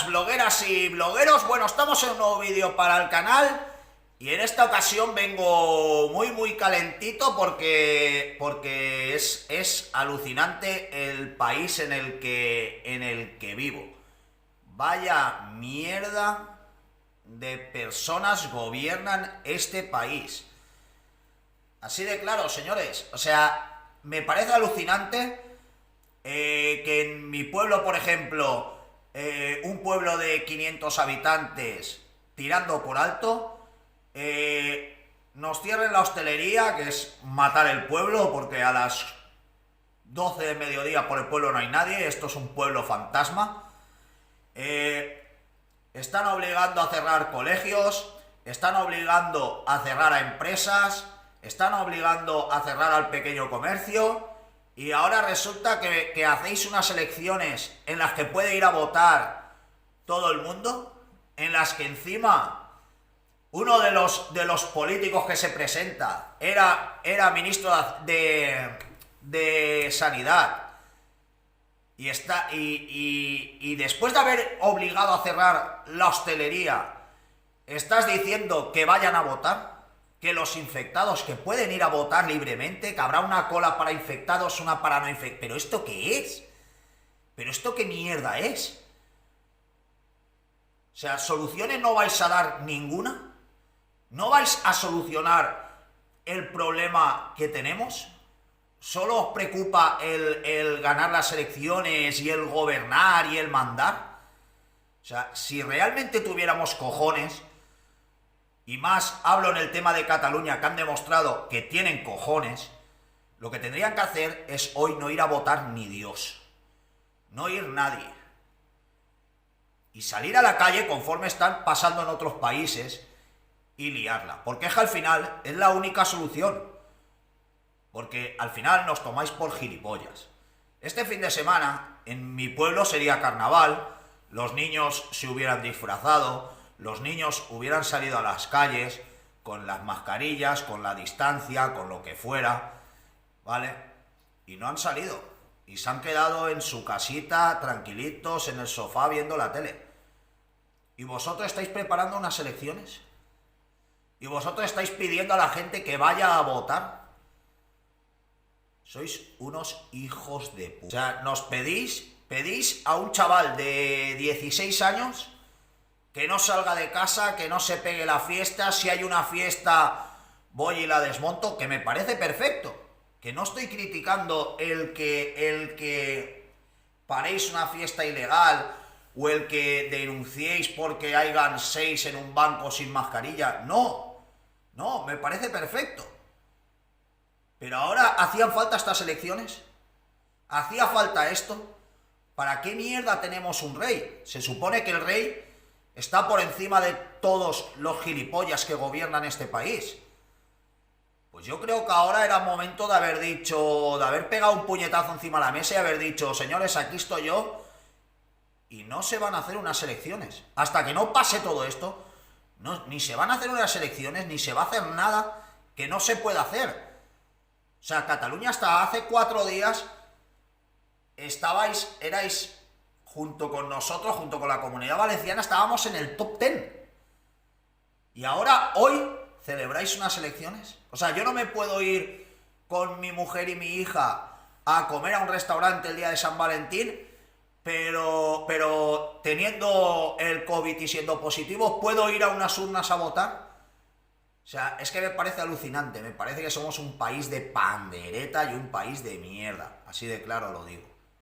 buenas blogueras y blogueros. Bueno, estamos en un nuevo vídeo para el canal y en esta ocasión vengo muy calentito porque es alucinante el país en el que vivo. Vaya mierda de personas gobiernan este país. Así de claro, señores. O sea, me parece alucinante que en mi pueblo, por ejemplo, un pueblo de 500 habitantes tirando por alto, nos cierren la hostelería, que es matar el pueblo, porque a las 12 de mediodía por el pueblo no hay nadie. Esto es un pueblo fantasma. Están obligando a cerrar colegios, están obligando a cerrar a empresas, están obligando a cerrar al pequeño comercio, y ahora resulta que hacéis unas elecciones en las que puede ir a votar todo el mundo, en las que encima uno de los políticos que se presenta era ministro de Sanidad. Y después de haber obligado a cerrar la hostelería, estás diciendo que vayan a votar, que los infectados que pueden ir a votar libremente, que habrá una cola para infectados, una para no infectados. ¿Pero esto qué es? ¿Pero esto qué mierda es? O sea, ¿soluciones no vais a dar ninguna? ¿No vais a solucionar el problema que tenemos? ¿Solo os preocupa el ganar las elecciones y el gobernar y el mandar? O sea, si realmente tuviéramos cojones, y más hablo en el tema de Cataluña, que han demostrado que tienen cojones, lo que tendrían que hacer es hoy no ir a votar ni Dios, no ir nadie, y salir a la calle conforme están pasando en otros países y liarla, porque es que al final es la única solución. Porque al final nos tomáis por gilipollas. Este fin de semana, en mi pueblo sería carnaval, los niños se hubieran disfrazado, los niños hubieran salido a las calles con las mascarillas, con la distancia, con lo que fuera, ¿vale? Y no han salido. Y se han quedado en su casita, tranquilitos, en el sofá, viendo la tele. ¿Y vosotros estáis preparando unas elecciones? ¿Y vosotros estáis pidiendo a la gente que vaya a votar? Sois unos hijos de puta. O sea, nos pedís a un chaval de 16 años que no salga de casa, que no se pegue la fiesta. Si hay una fiesta, voy y la desmonto, que me parece perfecto. Que no estoy criticando el que paréis una fiesta ilegal o el que denunciéis porque hayan 6 en un banco sin mascarilla. No, me parece perfecto. Pero ahora, ¿hacían falta estas elecciones? ¿Hacía falta esto? ¿Para qué mierda tenemos un rey? Se supone que el rey está por encima de todos los gilipollas que gobiernan este país. Pues yo creo que ahora era momento de haber dicho, de haber pegado un puñetazo encima de la mesa y haber dicho, señores, aquí estoy yo, y no se van a hacer unas elecciones. Hasta que no pase todo esto, ni se van a hacer unas elecciones, ni se va a hacer nada que no se pueda hacer. O sea, Cataluña hasta hace 4 días erais junto con nosotros, junto con la Comunidad Valenciana, estábamos en el top 10. Y ahora, hoy, celebráis unas elecciones. O sea, yo no me puedo ir con mi mujer y mi hija a comer a un restaurante el día de San Valentín, pero teniendo el COVID y siendo positivo, ¿puedo ir a unas urnas a votar? O sea, es que me parece alucinante, me parece que somos un país de pandereta y un país de mierda, así de claro lo digo.